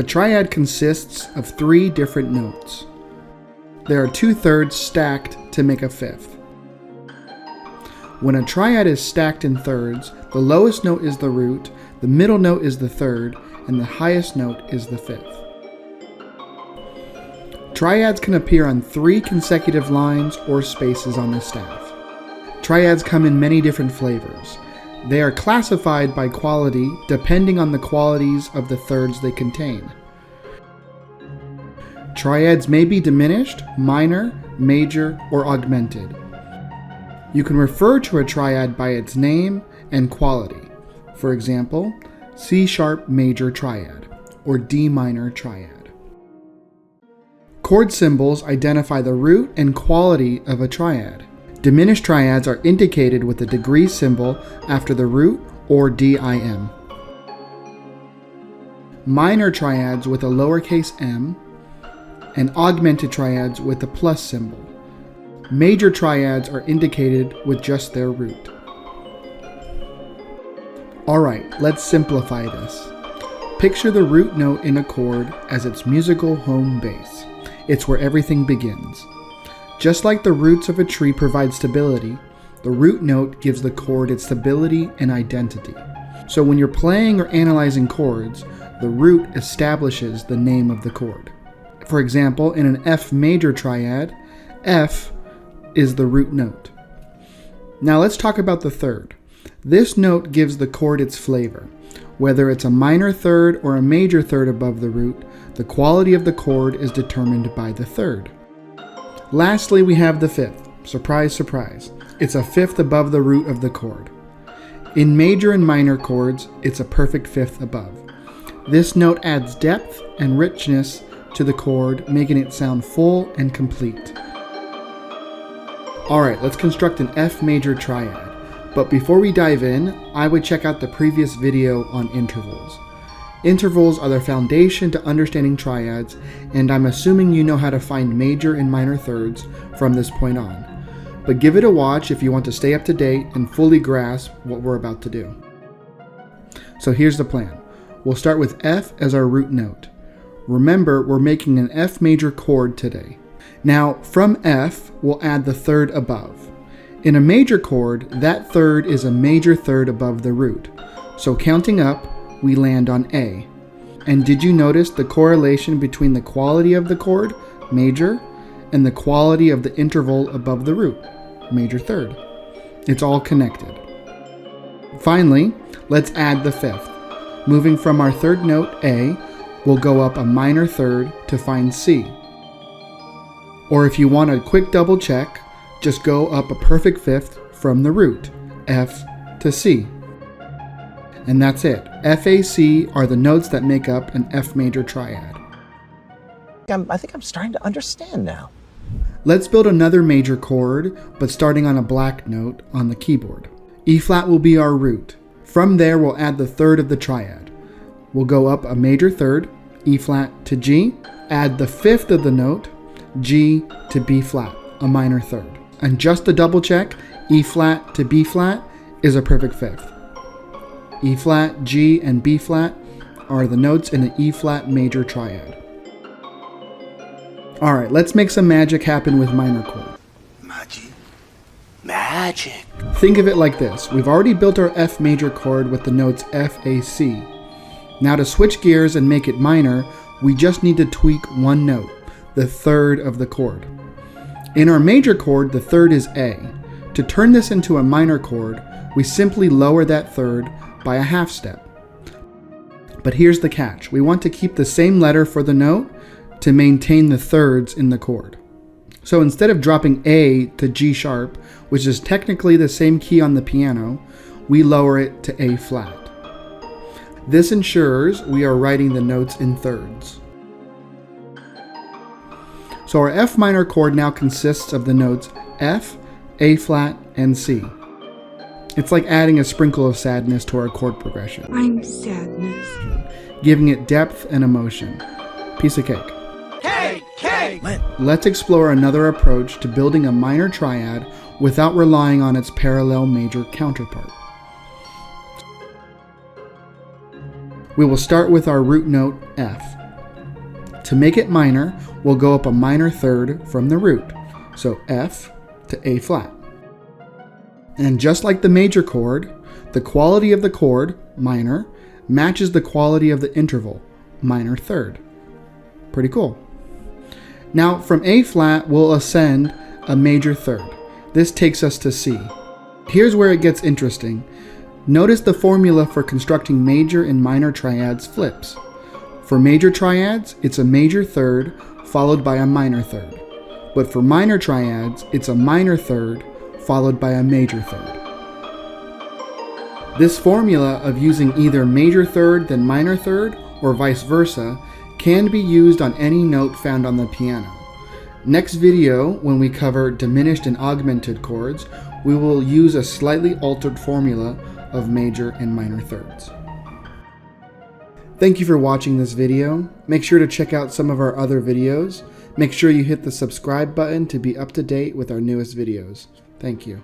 A triad consists of 3 different notes. There are 2/3 stacked to make a fifth. When a triad is stacked in thirds, the lowest note is the root, the middle note is the third, and the highest note is the fifth. Triads can appear on 3 consecutive lines or spaces on the staff. Triads come in many different flavors. They are classified by quality depending on the qualities of the thirds they contain. Triads may be diminished, minor, major, or augmented. You can refer to a triad by its name and quality. For example, C-sharp major triad or D minor triad. Chord symbols identify the root and quality of a triad. Diminished triads are indicated with a degree symbol after the root or dim. Minor triads with a lowercase m, and augmented triads with a plus symbol. Major triads are indicated with just their root. Alright, let's simplify this. Picture the root note in a chord as its musical home base. It's where everything begins. Just like the roots of a tree provide stability, the root note gives the chord its stability and identity. So when you're playing or analyzing chords, the root establishes the name of the chord. For example, in an F major triad, F is the root note. Now let's talk about the third. This note gives the chord its flavor. Whether it's a minor third or a major third above the root, the quality of the chord is determined by the third. Lastly, we have the fifth. Surprise, surprise. It's a fifth above the root of the chord. In major and minor chords, it's a perfect fifth above. This note adds depth and richness to the chord, making it sound full and complete. Alright, let's construct an F major triad. But before we dive in, I would check out the previous video on intervals. Intervals are the foundation to understanding triads, and I'm assuming you know how to find major and minor thirds from this point on. But give it a watch if you want to stay up to date and fully grasp what we're about to do. So here's the plan. We'll start with F as our root note. Remember, we're making an F major chord today. Now, from F, we'll add the third above. In a major chord, that third is a major third above the root. So counting up, we land on A. And did you notice the correlation between the quality of the chord, major, and the quality of the interval above the root, major third? It's all connected. Finally, let's add the fifth. Moving from our third note, A, we'll go up a minor third to find C. Or if you want a quick double check, just go up a perfect fifth from the root, F to C. And that's it. F, A, C are the notes that make up an F major triad. I think I'm starting to understand now. Let's build another major chord, but starting on a black note on the keyboard. E flat will be our root. From there, we'll add the third of the triad. We'll go up a major third, E flat to G, add the fifth of the note, G to B flat, a minor third. And just to double check, E flat to B flat is a perfect fifth. E flat, G, and B flat are the notes in the E flat major triad. Alright, let's make some magic happen with minor chord. Magic. Think of it like this. We've already built our F major chord with the notes F, A, C. Now to switch gears and make it minor, we just need to tweak one note, the third of the chord. In our major chord, the third is A. To turn this into a minor chord, we simply lower that third by a half step. But here's the catch. We want to keep the same letter for the note to maintain the thirds in the chord. So instead of dropping A to G sharp, which is technically the same key on the piano, we lower it to A flat. This ensures we are writing the notes in thirds. So our F minor chord now consists of the notes F, A flat, and C. It's like adding a sprinkle of sadness to our chord progression. I'm sadness. Giving it depth and emotion. Piece of cake. Cake! Let's explore another approach to building a minor triad without relying on its parallel major counterpart. We will start with our root note F. To make it minor, we'll go up a minor third from the root. So F to A flat. And just like the major chord, the quality of the chord, minor, matches the quality of the interval, minor third. Pretty cool. Now from A flat, we'll ascend a major third. This takes us to C. Here's where it gets interesting. Notice the formula for constructing major and minor triads flips. For major triads, it's a major third followed by a minor third. But for minor triads, it's a minor third followed by a major third. This formula of using either major third then minor third, or vice versa, can be used on any note found on the piano. Next video, when we cover diminished and augmented chords, we will use a slightly altered formula of major and minor thirds. Thank you for watching this video. Make sure to check out some of our other videos. Make sure you hit the subscribe button to be up to date with our newest videos. Thank you.